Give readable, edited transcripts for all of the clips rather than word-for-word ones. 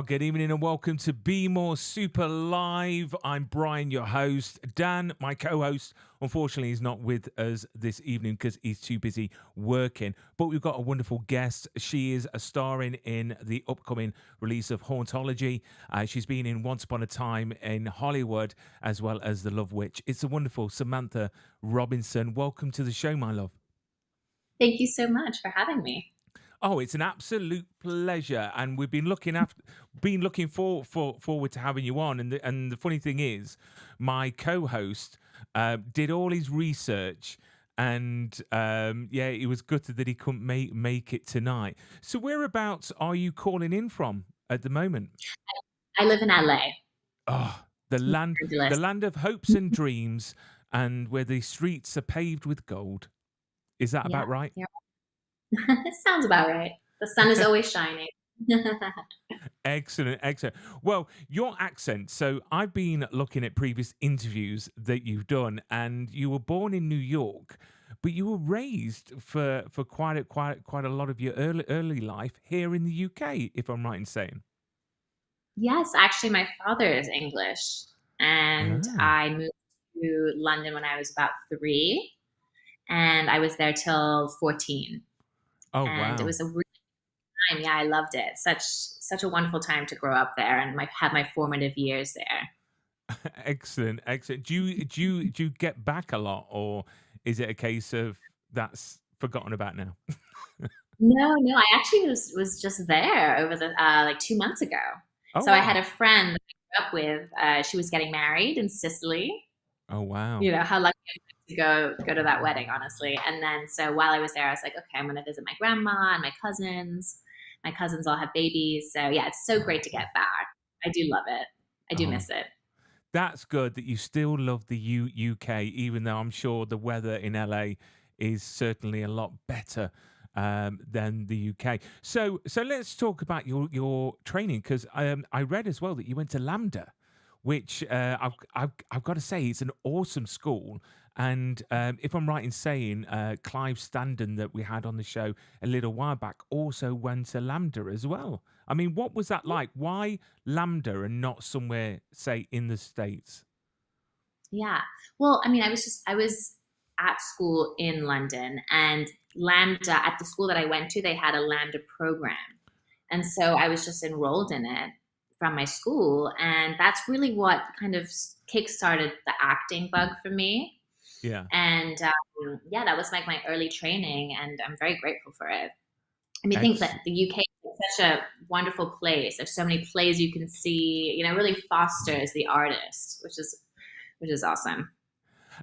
Well, good evening and welcome to Be More Super Live. I'm Brian, your host. Dan, my co-host, unfortunately is not with us this evening because he's too busy working. But we've got a wonderful guest. She is starring in the upcoming release of Hauntology. She's been in Once Upon a Time in Hollywood, as well as The Love Witch. It's a wonderful Samantha Robinson. Welcome to the show, my love. Thank you so much for having me. Oh, it's an absolute pleasure, and we've been looking forward to having you on. And the funny thing is, my co-host did all his research, and yeah, it was gutted that he couldn't make it tonight. So, whereabouts are you calling in from at the moment? I live in LA, Oh, the Los land, the Angeles. land of hopes and dreams, and where the streets are paved with gold. Is that Yeah, about right? yeah. It sounds about right. The sun is always shining. Excellent, excellent. Well, your accent. So I've been looking at previous interviews that you've done, and you were born in New York, but you were raised for quite a lot of your early life here in the UK, if I'm right in saying. Yes, actually, my father is English, and Ah. I moved to London when I was about 3, and I was there till 14. Oh And it wow. was a really time. Yeah, I loved it. Such a wonderful time to grow up there and have my formative years there. Excellent, excellent. Do you get back a lot, or is it a case of that's forgotten about now? No, no, I actually was just there over the like 2 months ago. Oh So I had wow. a friend that I grew up with. She was getting married in Sicily. Oh wow. You know how lucky I was to go to that wedding, honestly. And then so while I was there, I was like, okay, I'm going to visit my grandma and my cousins. My cousins all have babies, so yeah, it's so great to get back. I do love it. I do Oh, miss it. that's good that you still love the UK, even though I'm sure the weather in LA is certainly a lot better than the UK. So let's talk about your training, because I read as well that you went to Lambda, which I've got to say it's an awesome school. And if I'm right in saying, Clive Standen that we had on the show a little while back also went to Lambda as well. I mean, what was that like? Why Lambda and not somewhere, say, in the States? Yeah. Well, I mean, I was at school in London, and Lambda at the school that I went to, they had a Lambda program. And so I was just enrolled in it from my school, and that's really what kind of kickstarted the acting bug for me. Yeah. And yeah, that was like my early training, and I'm very grateful for it. I mean, I think Ex- that the UK is such a wonderful place. There's so many plays you can see. You know, really fosters the artist, which is awesome.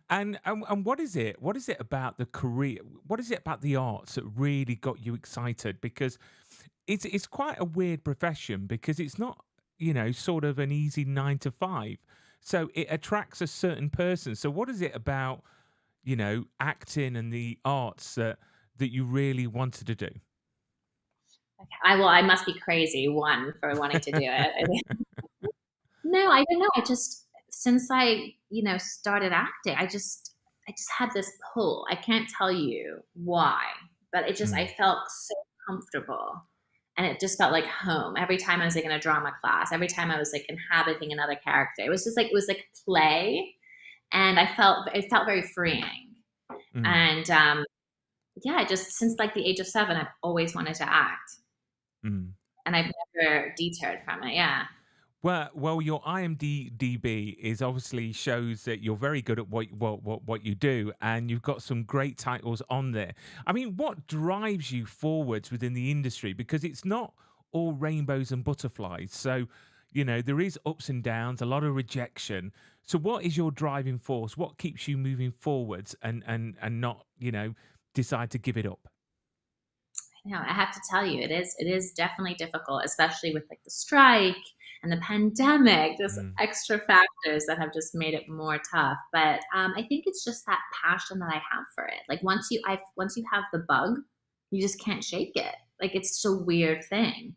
and what is it? What is it about the career? What is it about the arts that really got you excited? Because it's quite a weird profession, because it's not, sort of an easy 9 to 5. So it attracts a certain person. So what is it about, acting and the arts that you really wanted to do? I must be crazy one for wanting to do it. No, I don't know. I just since I started acting, I just had this pull. I can't tell you why, but I Mm. felt so comfortable, and it just felt like home. Every time I was like in a drama class, every time I was like inhabiting another character, it was like play, and it felt very freeing. Mm. And yeah, I just since like the age of 7, I've always wanted to act, Mm. and I've never deterred from it. Yeah. Well, your IMDb is obviously shows that you're very good at what you do, and you've got some great titles on there. I mean, what drives you forwards within the industry? Because it's not all rainbows and butterflies. So, there is ups and downs, a lot of rejection. So, what is your driving force? What keeps you moving forwards and not, decide to give it up? No, I have to tell you, it is definitely difficult, especially with like the strike and the pandemic, just Mm. extra factors that have just made it more tough. But I think it's just that passion that I have for it. Like once you have the bug, you just can't shake it. Like it's such a weird thing.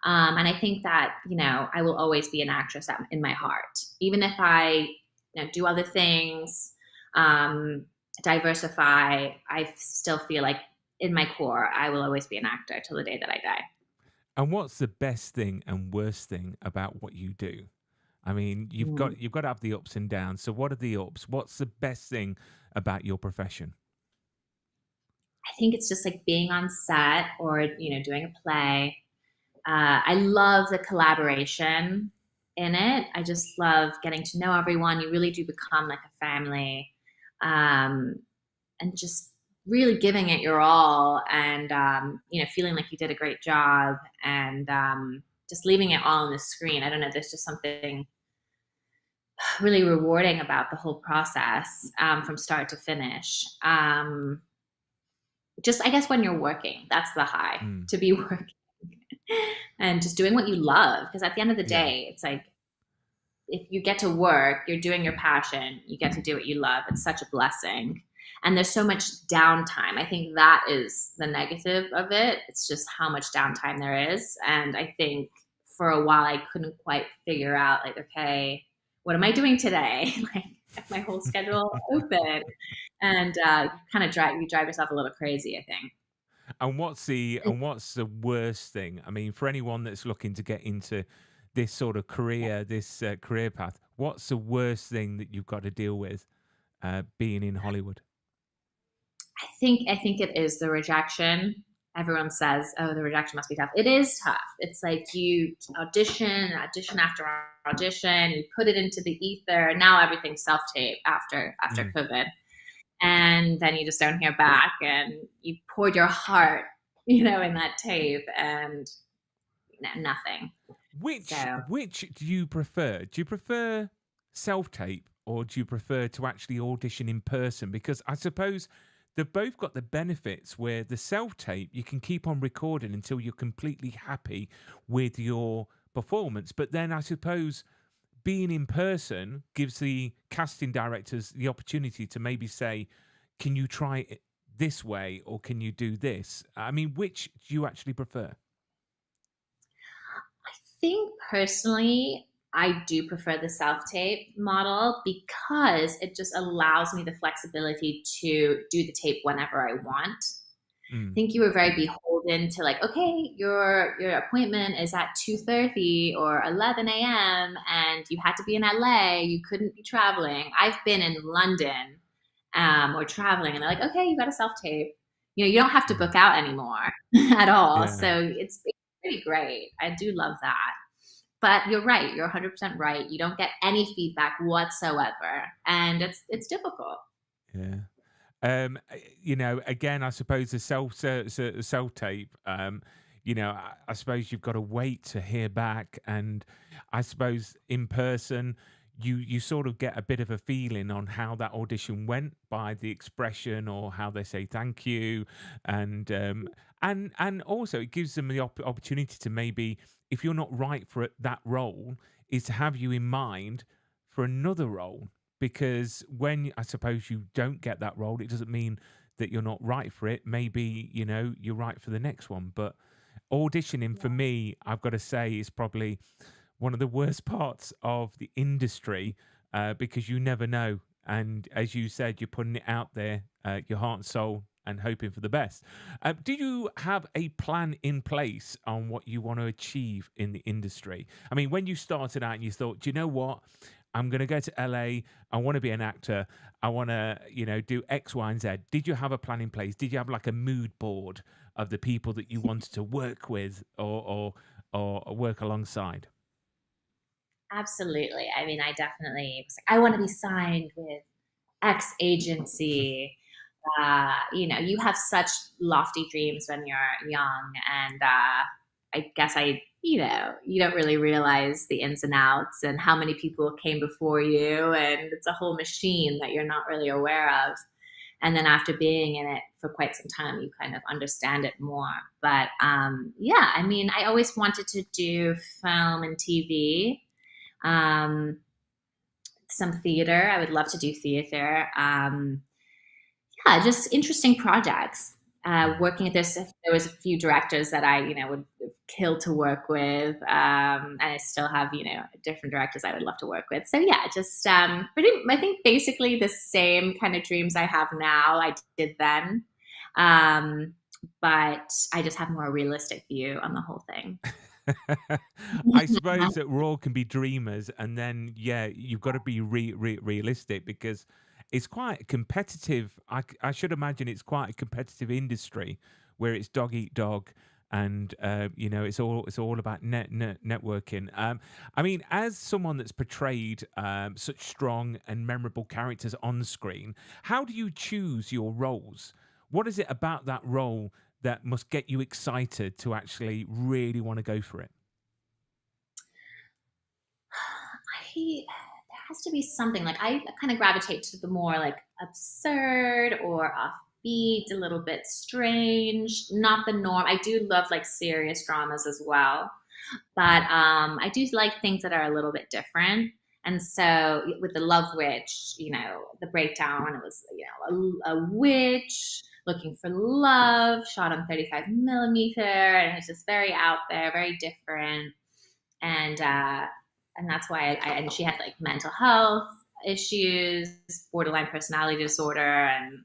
And I think that I will always be an actress in my heart, even if I do other things, um, diversify. I still feel like in my core, I will always be an actor till the day that I die. And what's the best thing and worst thing about what you do? I mean, Mm. you've got to have the ups and downs. So what are the ups? What's the best thing about your profession? I think it's just like being on set or, doing a play. I love the collaboration in it. I just love getting to know everyone. You really do become like a family. Um, and just really giving it your all and, feeling like you did a great job and just leaving it all on the screen. I don't know. There's just something really rewarding about the whole process from start to finish. Just, I guess, when you're working, that's the high Mm, to be working and just doing what you love. Because at the end of the yeah. day, it's like if you get to work, you're doing your passion, you get to do what you love. It's such a blessing. And there's so much downtime. I think that is the negative of it. It's just how much downtime there is. And I think for a while I couldn't quite figure out like, okay, what am I doing today? Like have my whole schedule open. And you drive yourself a little crazy, I think. And what's the worst thing? I mean, for anyone that's looking to get into this sort of career, this career path, what's the worst thing that you've got to deal with being in Hollywood? I think it is the rejection. Everyone says, "Oh, the rejection must be tough." It is tough. It's like you audition after audition, you put it into the ether. Now everything's self tape after Mm, COVID, and then you just don't hear back, and you poured your heart, in that tape, and nothing. So which do you prefer? Do you prefer self tape or do you prefer to actually audition in person? Because I suppose they've both got the benefits where the self tape you can keep on recording until you're completely happy with your performance. But then I suppose being in person gives the casting directors the opportunity to maybe say, can you try it this way or can you do this? I mean, which do you actually prefer? I think personally, I do prefer the self tape model because it just allows me the flexibility to do the tape whenever I want. I Mm, think you were very beholden to like, okay, your appointment is at 2:30 or 11 a.m. and you had to be in LA. You couldn't be traveling. I've been in London or traveling, and they're like, okay, you got a self tape. You don't have to mm, book out anymore at all. yeah. So it's pretty great. I do love that. But you're right. You're 100% right. You don't get any feedback whatsoever, and it's difficult. Yeah. Again, I suppose the self tape. I suppose you've got to wait to hear back, and I suppose in person, you sort of get a bit of a feeling on how that audition went by the expression or how they say thank you, and also it gives them the opportunity to maybe, if you're not right for that role, is to have you in mind for another role because when I suppose you don't get that role, it doesn't mean that you're not right for it. Maybe, you're right for the next one. But auditioning for me, I've got to say, is probably one of the worst parts of the industry because you never know. And as you said, you're putting it out there, your heart and soul, and hoping for the best. Do you have a plan in place on what you want to achieve in the industry? I mean, when you started out and you thought, do you know what? I'm going to go to LA. I want to be an actor. I want to, do X, Y, and Z. Did you have a plan in place? Did you have like a mood board of the people that you wanted to work with or work alongside? Absolutely. I mean, I definitely was like, I want to be signed with X agency. You have such lofty dreams when you're young, and I guess you don't really realize the ins and outs and how many people came before you, and it's a whole machine that you're not really aware of. And then after being in it for quite some time, you kind of understand it more. But yeah, I mean, I always wanted to do film and TV. Um, some theater. I would love to do theater. Yeah, just interesting projects. Mm. Working at this, there was a few directors that I, would kill to work with, and I still have, different directors I would love to work with. So yeah, just I think basically the same kind of dreams I have now, I did then. Um, but I just have more realistic view on the whole thing. I suppose that we're all can be dreamers, and then yeah, you've got to be realistic because it's quite competitive. I should imagine it's quite a competitive industry where it's dog eat dog, and it's all about networking. I mean, as someone that's portrayed such strong and memorable characters on screen, how do you choose your roles? What is it about that role that must get you excited to actually really want to go for it? There has to be something, like, I kind of gravitate to the more, like, absurd or offbeat, a little bit strange, not the norm. I do love, like, serious dramas as well, but, I do like things that are a little bit different, and so, with The Love Witch, the breakdown, it was, a witch looking for love, shot on 35 millimeter, and it's just very out there, very different, and that's why and she had like mental health issues, borderline personality disorder, and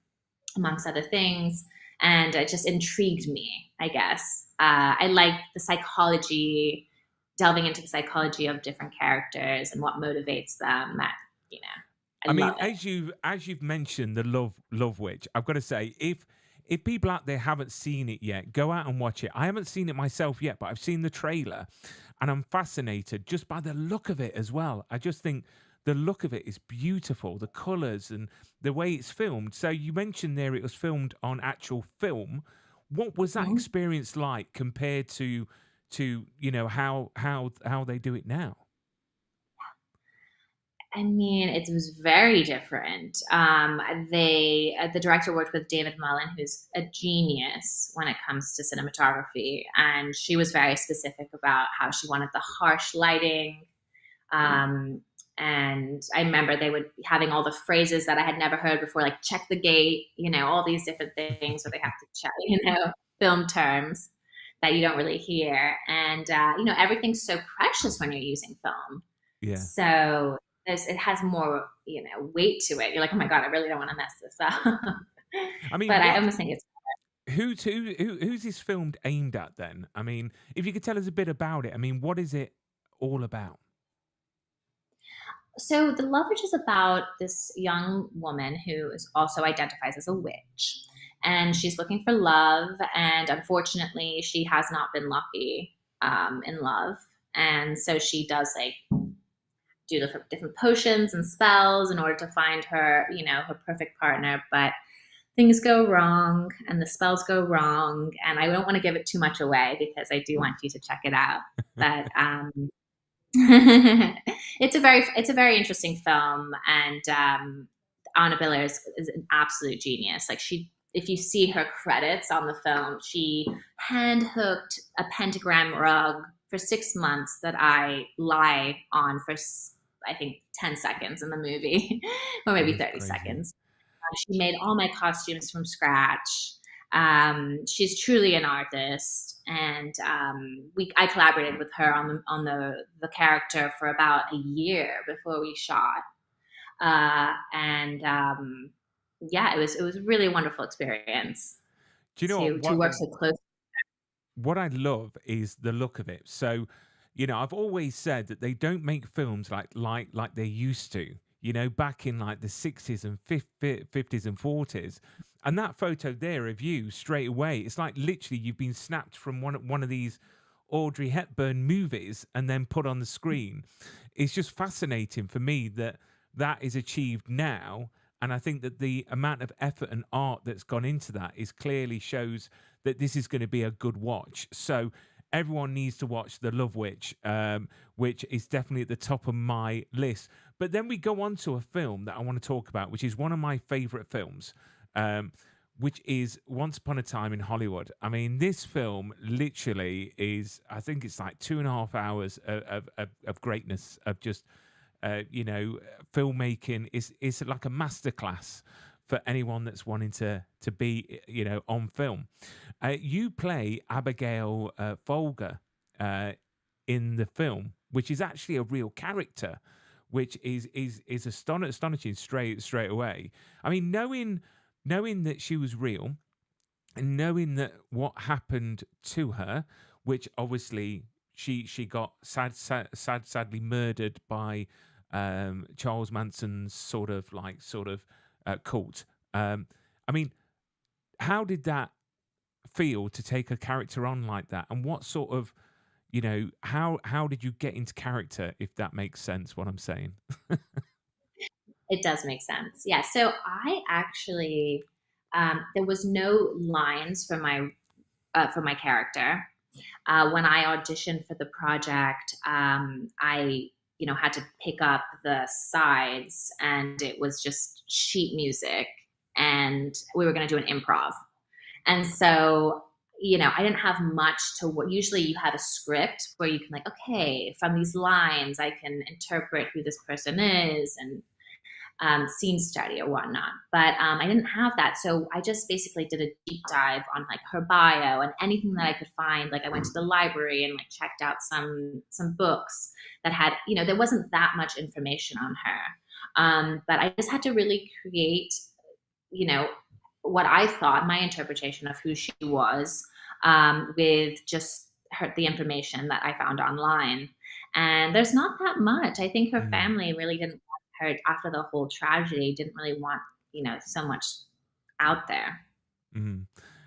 amongst other things, and it just intrigued me, I guess. I like the psychology, delving into the psychology of different characters and what motivates them. That you know, I I mean, love it. as you've mentioned the Love Witch, I've got to say, if people out there haven't seen it yet, go out and watch it. I haven't seen it myself yet, but I've seen the trailer, and I'm fascinated just by the look of it as well. I just think the look of it is beautiful, the colors and the way it's filmed. So you mentioned there it was filmed on actual film. What was that Mhm. experience like compared to how they do it now? I mean, it was very different. The director worked with David Mullen, who's a genius when it comes to cinematography, and she was very specific about how she wanted the harsh lighting. Um, and I remember they would be having all the phrases that I had never heard before, like "check the gate," all these different things where they have to check, film terms that you don't really hear, and everything's so precious when you're using film. Yeah. So it has more, weight to it. You're like, "Oh my god, I really don't wanna mess this up." I mean, But I what almost think it's who's this filmed aimed at then? I mean, if you could tell us a bit about it, I mean, what is it all about? so The Love Witch is about this young woman who is also identifies as a witch, and she's looking for love, and unfortunately, she has not been lucky, in love, and so she does, like, do different potions and spells in order to find her, her perfect partner, but things go wrong and the spells go wrong, and I don't want to give it too much away because I do want you to check it out. But it's a very interesting film, and Anna Biller is an absolute genius. Like, if you see her credits on the film, she hand hooked a pentagram rug for 6 months that I lie on for I think 10 seconds in the movie, or That maybe is 30 crazy. seconds. She made all my costumes from scratch. She's truly an artist, and I collaborated with her on the character for about a year before we shot, and yeah, it was a really wonderful experience Do you know to work so close. what I love is the look of it. So, I've always said that they don't make films like they used to. Back in like the 60s and 50s and 40s. And that photo there of you straight away, it's like literally you've been snapped from one of these Audrey Hepburn movies and then put on the screen. It's just fascinating for me that that is achieved now. And I think that the amount of effort and art that's gone into that is clearly shows that this is going to be a good watch. So everyone needs to watch The Love Witch, which is definitely at the top of my list. But then we go on to a film that I want to talk about, which is one of my favorite films, um, which is Once Upon a Time in Hollywood. I mean, this film literally is, I think it's like 2.5 hours of greatness, of just, filmmaking. Is like a masterclass for anyone that's wanting to be, on film. You play Abigail Folger uh, in the film, which is actually a real character, which is astonishing straight away. I mean, knowing that she was real, and knowing that what happened to her, which obviously she got sadly murdered by Charles Manson's sort of cult. I mean, how did that feel to take a character on like that, and what sort of, how did you get into character, if that makes sense what I'm saying? It does make sense. Yeah. So I actually, there was no lines for my character. When I auditioned for the project, I, had to pick up the sides, and it was just sheet music, and we were going to do an improv. And so, I didn't have much to what usually you have a script where you can like, okay, from these lines, I can interpret who this person is and scene study or whatnot. But I didn't have that. So I just basically did a deep dive on like her bio and anything that I could find. Like I went to the library and like checked out some books that had, there wasn't that much information on her. But I just had to really create, you know, what I thought, my interpretation of who she was, with just the information that I found online. And there's not that much. I think her Mm, family really didn't want her after the whole tragedy, didn't really want, so much out there. mm.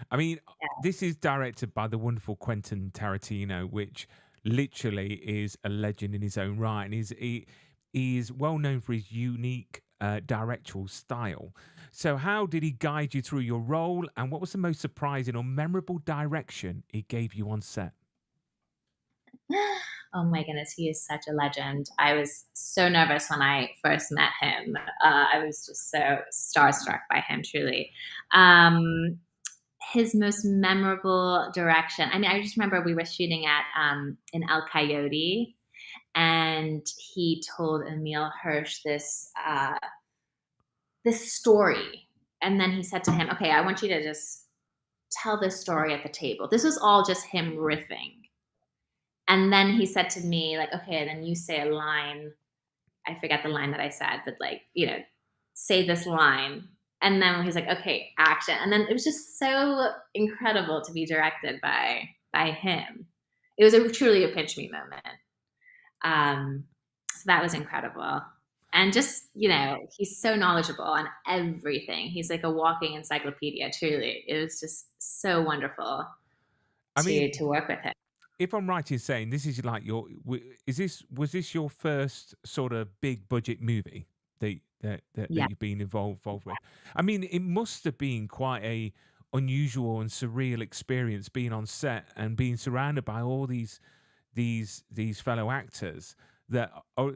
I mean, Yeah. this is directed by the wonderful Quentin Tarantino, which literally is a legend in his own right, and he is well known for his unique directorial style. So, how did he guide you through your role, and what was the most surprising or memorable direction he gave you on set? Oh my goodness, he is such a legend. I was so nervous when I first met him. I was just so starstruck by him, truly. Um, his most memorable direction. I mean, I just remember we were shooting at in El Coyote, and he told Emil Hirsch this story, and then he said to him, "Okay, I want you to just tell this story at the table." This was all just him riffing, and then he said to me, like, "Okay, then you say a line." I forget the line that I said, but like, say this line. And then he's like, okay, action. And then it was just so incredible to be directed by him. It was truly a pinch me moment. So that was incredible. And just, he's so knowledgeable on everything. He's like a walking encyclopedia, truly. It was just so wonderful I mean, to work with him. if I'm right in saying this is like is this was this your first sort of big budget movie that Yeah. you've been involved with? I mean, it must have been quite a unusual and surreal experience being on set and being surrounded by all these fellow actors that are,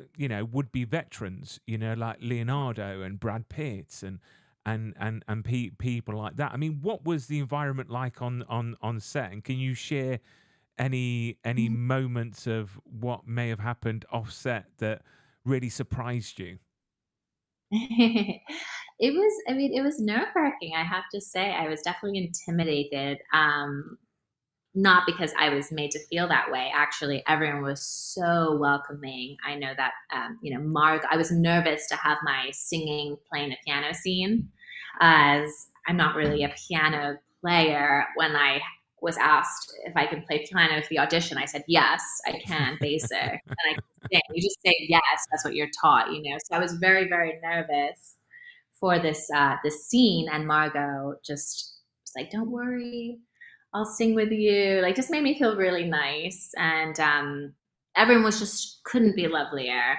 would be veterans, like Leonardo and Brad Pitt and people like that. I mean, what was the environment like on set? And can you share any moments of what may have happened offset that really surprised you? It was nerve-wracking, I have to say. I was definitely intimidated, not because I was made to feel that way. Actually, everyone was so welcoming. I know that, Marg I was nervous to have my singing, playing the piano scene, as I'm not really a piano player. When I was asked if I could play piano for the audition, I said, "Yes, I can, basic, and I can sing." You just say yes, that's what you're taught, you know? So I was very, very nervous for this scene, and Margot just was like, "Don't worry, I'll sing with you." Like, just made me feel really nice, and everyone was just couldn't be lovelier.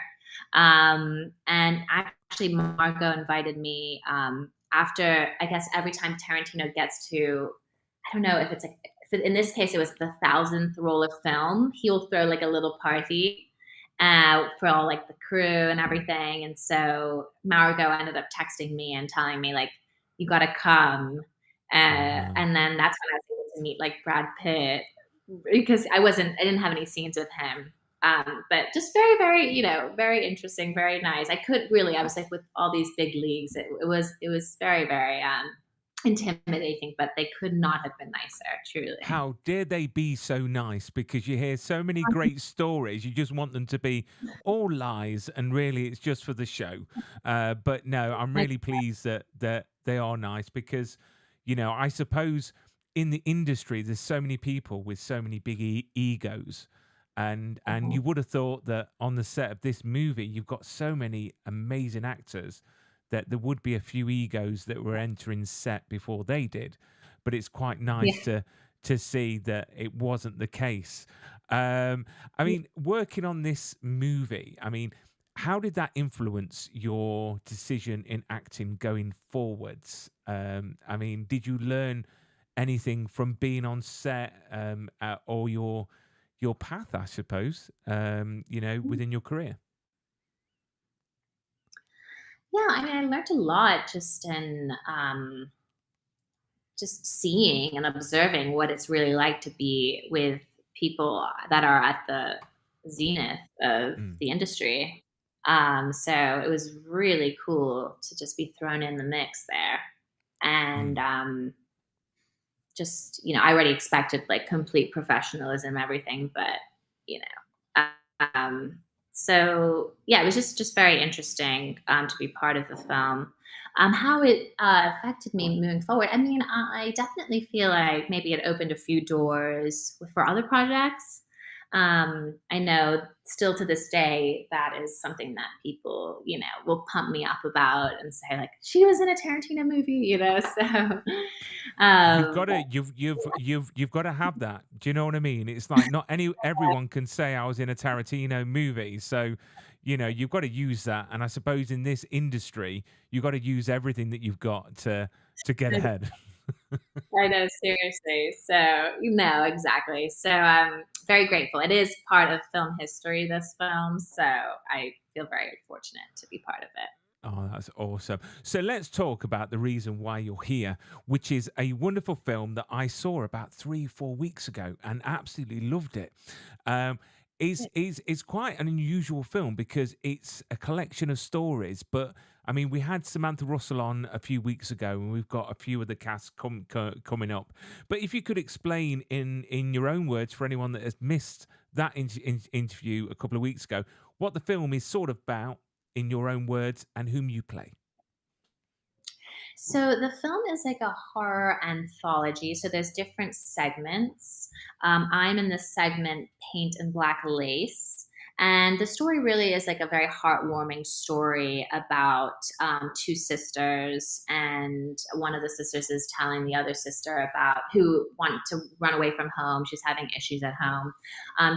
And actually, Margot invited me after. I guess every time Tarantino gets to, I don't know if it's like, in this case, it was the thousandth roll of film. He'll throw like a little party for all like the crew and everything. And so Margot ended up texting me and telling me like, "You got to come." Wow. And then that's when I was able to meet like Brad Pitt, because I didn't have any scenes with him. But just very, very, very interesting, very nice. I was like with all these big leagues. It was very, very intimidating, but they could not have been nicer, truly. How dare they be so nice? Because you hear so many great stories, you just want them to be all lies, and really it's just for the show. But no, I'm Like, really pleased that they are nice because, I suppose in the industry, there's so many people with so many big egos, and Mhm. you would have thought that on the set of this movie, you've got so many amazing actors that there would be a few egos that were entering set before they did. But it's quite Yeah. nice to see that it wasn't the case. I mean, working on this movie, I mean, how did that influence your decision in acting going forwards? I mean, did you learn anything from being on set, or your path, I suppose, within your career? Yeah, I mean, I learned a lot just in just seeing and observing what it's really like to be with people that are at the zenith of Mm, the industry. So it was really cool to just be thrown in the mix there. And mm. just, I already expected like complete professionalism, everything, but you know, um, so yeah, it was just very interesting to be part of the film. How it affected me moving forward. I mean, I definitely feel like maybe it opened a few doors for other projects. I know still to this day that is something that people, will pump me up about and say like she was in a Tarantino movie. So You've um, got to you've got to have that. Do you know what I mean? It's like not any everyone can say I was in a Tarantino movie, so you've got to use that. And I suppose in this industry, you've got to use everything that you've got to get ahead. I know, seriously. So, exactly. So I'm very grateful. It is part of film history, this film. So I feel very fortunate to be part of it. Oh, that's awesome. So let's talk about the reason why you're here, which is a wonderful film that I saw about 3, 4 weeks ago and absolutely loved it. Um, is quite an unusual film because it's a collection of stories. But I mean, we had Samantha Russell on a few weeks ago, and we've got a few of the cast coming up. But if you could explain in your own words for anyone that has missed that interview a couple of weeks ago, what the film is sort of about in your own words and whom you play. So the film is like a horror anthology. So there's different segments. I'm in the segment Paint and Black Lace. And the story really is like a very heartwarming story about two sisters, and one of the sisters is telling the other sister about who wanted to run away from home. She's having issues at home.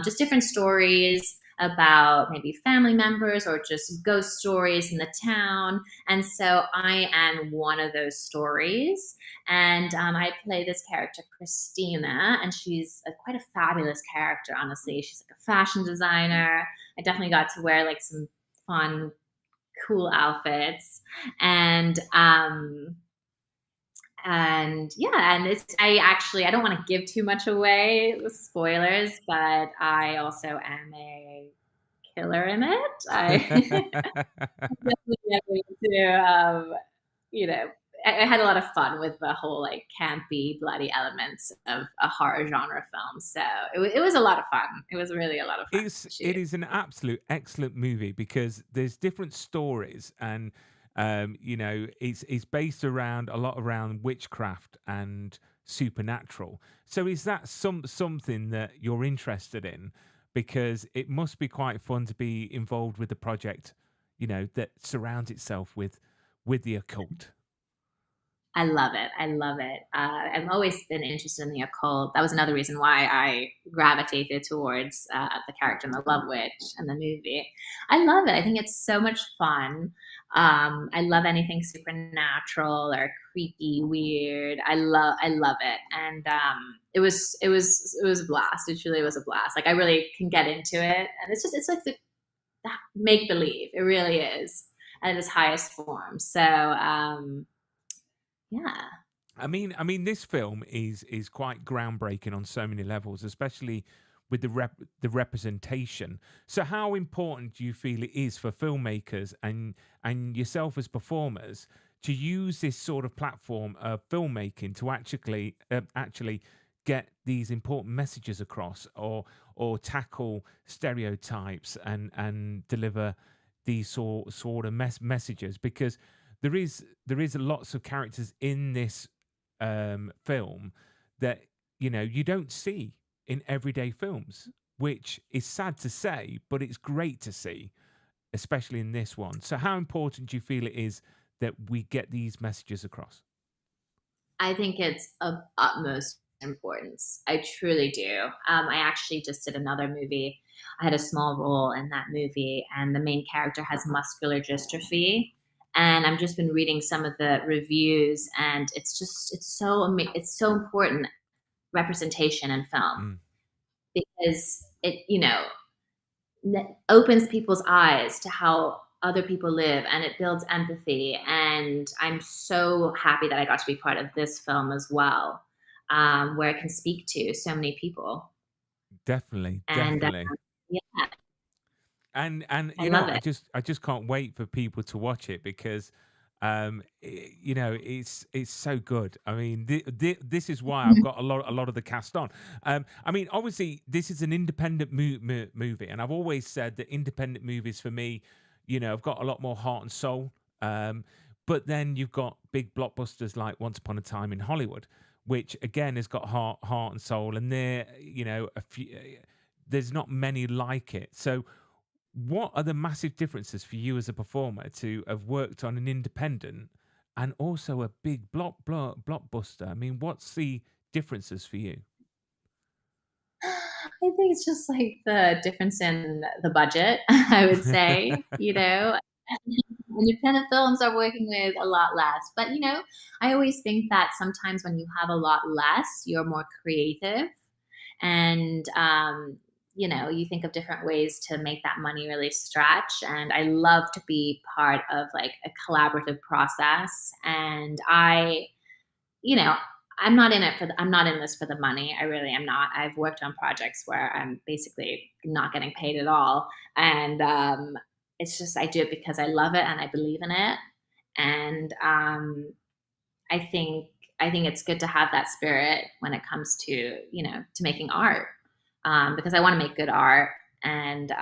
Just different stories about maybe family members or just ghost stories in the town. And so I am one of those stories. And I play this character, Christina, and she's quite a fabulous character, honestly. She's like a fashion designer. I definitely got to wear like some fun, cool outfits. And yeah, and I don't want to give too much away with spoilers, but I also am a killer in it. I definitely get into, you know, I had a lot of fun with the whole like campy, bloody elements of a horror genre film. So it was a lot of fun. It was really a lot of fun to It shoot. is an absolute excellent movie because there's different stories and it's based around a lot around witchcraft and supernatural. So is that something that you're interested in? Because it must be quite fun to be involved with the project, that surrounds itself with the occult. I love it. I love it. I've always been interested in the occult. That was another reason why I gravitated towards the character in The Love Witch and the movie. I love it. I think it's so much fun. I love anything supernatural or creepy, weird. I love it, and it was a blast. It truly was a blast. Like I really can get into it, and it's like the make believe. It really is at its highest form. So. Yeah. I mean, this film is quite groundbreaking on so many levels, especially with the representation. So, how important do you feel it is for filmmakers and yourself as performers to use this sort of platform of filmmaking to actually get these important messages across, or tackle stereotypes and deliver these sort of messages? Because there is lots of characters in this film that you don't see in everyday films, which is sad to say, but it's great to see, especially in this one. So, how important do you feel it is that we get these messages across? I think it's of utmost importance. I truly do. I actually just did another movie. I had a small role in that movie, and the main character has muscular dystrophy. And I've just been reading some of the reviews, and it's so important representation in film Mm, because opens people's eyes to how other people live, and it builds empathy, and I'm so happy that I got to be part of this film as well, where I can speak to so many people, definitely, and definitely. yeah, And I love it. I just can't wait for people to watch it because it's so good. I mean, this is why I've got a lot of the cast on. I mean, obviously this is an independent movie, and I've always said that independent movies for me, have got a lot more heart and soul. Um, but then you've got big blockbusters like Once Upon a Time in Hollywood, which again has got heart and soul, and there, a few. There's not many like it. So what are the massive differences for you as a performer to have worked on an independent and also a big blockbuster? I mean, what's the differences for you? I think it's just like the difference in the budget, I would say, independent films are working with a lot less, but I always think that sometimes when you have a lot less, you're more creative, and you think of different ways to make that money really stretch, and I love to be part of like a collaborative process, and you know I'm not in this for the money. I really am not. I've worked on projects where I'm basically not getting paid at all, and it's just I do it because I love it and I believe in it, and I think I think it's good to have that spirit when it comes to to making art, because I want to make good art, and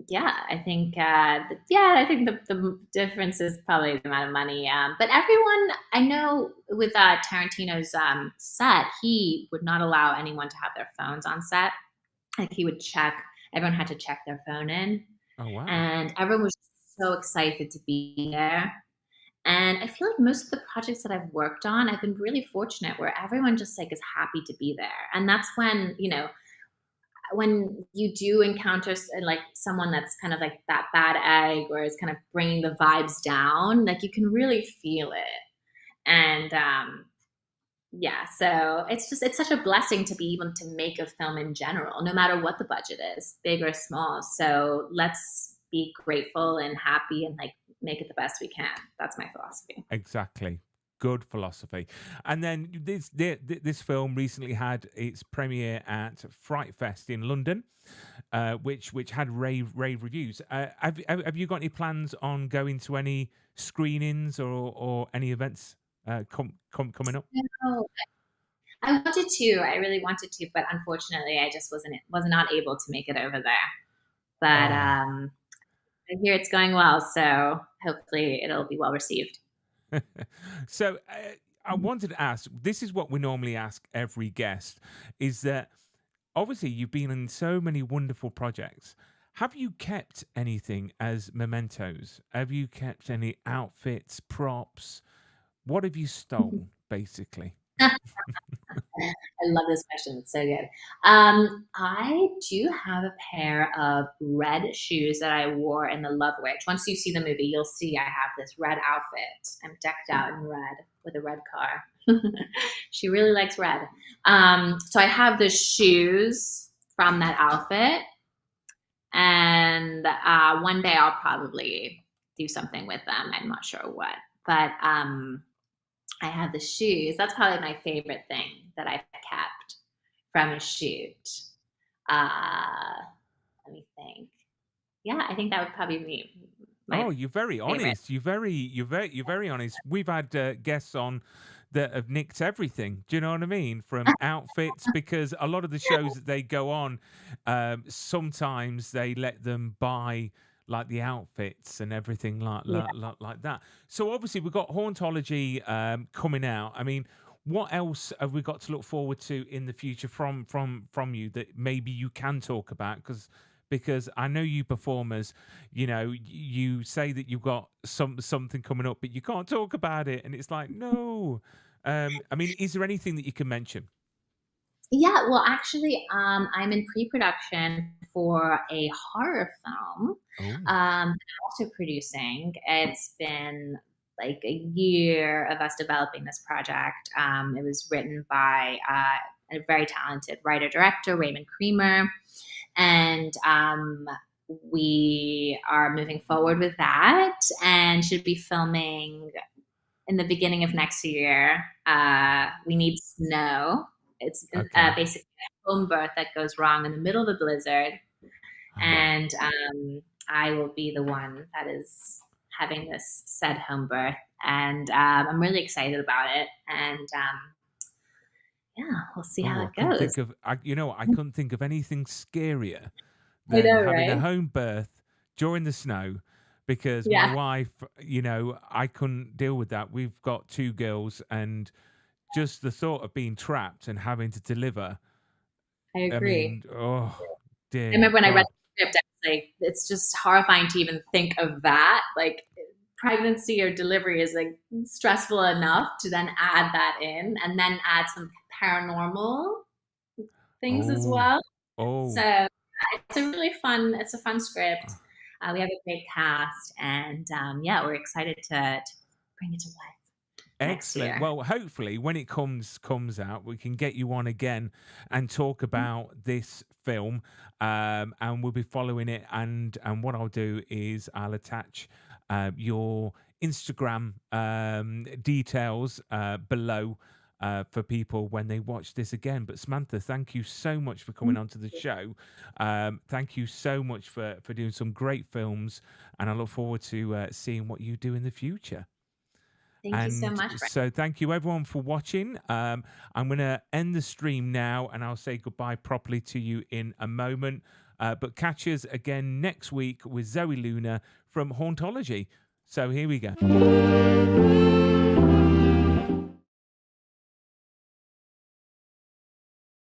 yeah, I think I think the difference is probably the amount of money. But everyone I know with Tarantino's set, he would not allow anyone to have their phones on set. Like he would check. Everyone had to check their phone in, Oh wow. and everyone was so excited to be there. And I feel like most of the projects that I've worked on, I've been really fortunate where everyone just like is happy to be there. And that's when you do encounter like someone that's kind of like that bad egg or is kind of bringing the vibes down, like you can really feel it. And yeah, so it's such a blessing to be able to make a film in general, no matter what the budget is, big or small. So let's be grateful and happy and like make it the best we can. That's my philosophy. Exactly. Good philosophy. And then this film recently had its premiere at Fright Fest in London, which had rave reviews. Have you got any plans on going to any screenings or any events coming up? No, I wanted to. I really wanted to, but unfortunately, I just was not able to make it over there. But Oh. I hear it's going well, so hopefully it'll be well received. So I wanted to ask. This is what we normally ask every guest: is that obviously you've been in so many wonderful projects. Have you kept anything as mementos? Have you kept any outfits, props? What have you stole, basically? I love this question. It's so good. I do have a pair of red shoes that I wore in The Love Witch. Once you see the movie, you'll see I have this red outfit. I'm decked out in red with a red car. She really likes red. So I have the shoes from that outfit, and one day I'll probably do something with them. I'm not sure what, but I have the shoes. That's probably my favorite thing that I've kept from a shoot. Uh, Let me think. Yeah, I think that would probably be Oh, my you're very favorite. honest. You're very honest. We've had guests on that have nicked everything. Do you know what I mean? From outfits, because a lot of the shows that they go on, sometimes they let them buy like the outfits and everything like Yeah. that. So obviously we've got Hauntology coming out. I mean, what else have we got to look forward to in the future from you that maybe you can talk about? Because I know you performers, you say that you've got something coming up, but you can't talk about it, and it's like no. I mean, is there anything that you can mention? Yeah, well, actually, I'm in pre-production for a horror film Oh, that I'm also producing. It's been like a year of us developing this project. It was written by a very talented writer-director, Raymond Creamer, and we are moving forward with that and should be filming in the beginning of next year. We need snow. It's okay. basically a home birth that goes wrong in the middle of a blizzard, and I will be the one that is having this said home birth, and I'm really excited about it. And yeah, we'll see how Oh, I it couldn't goes. think of I couldn't think of anything scarier I than know, having a right? home birth during the snow because my Yeah, wife, I couldn't deal with that. We've got two girls, and just the thought of being trapped and having to deliver, I I agree. mean, oh I dear remember when I read God. the script, I was like, it's just horrifying to even think of that. Like, pregnancy or delivery is like stressful enough to then add that in and then add some paranormal things as Oh, well. oh, So it's a fun script. We have a great cast, and yeah, we're excited to bring it to life next excellent. year. Well, hopefully when it comes out, we can get you on again and talk about this film. And we'll be following it. And what I'll do is I'll attach your Instagram details below for people when they watch this again. But Samantha, thank you so much for coming onto the show. Thank you so much for doing some great films, and I look forward to seeing what you do in the future. Thank you so And much, Brent. so, thank you everyone for watching. I'm going to end the stream now, and I'll say goodbye properly to you in a moment. But catch us again next week with Zoe Luna from Hauntology. So, here we go.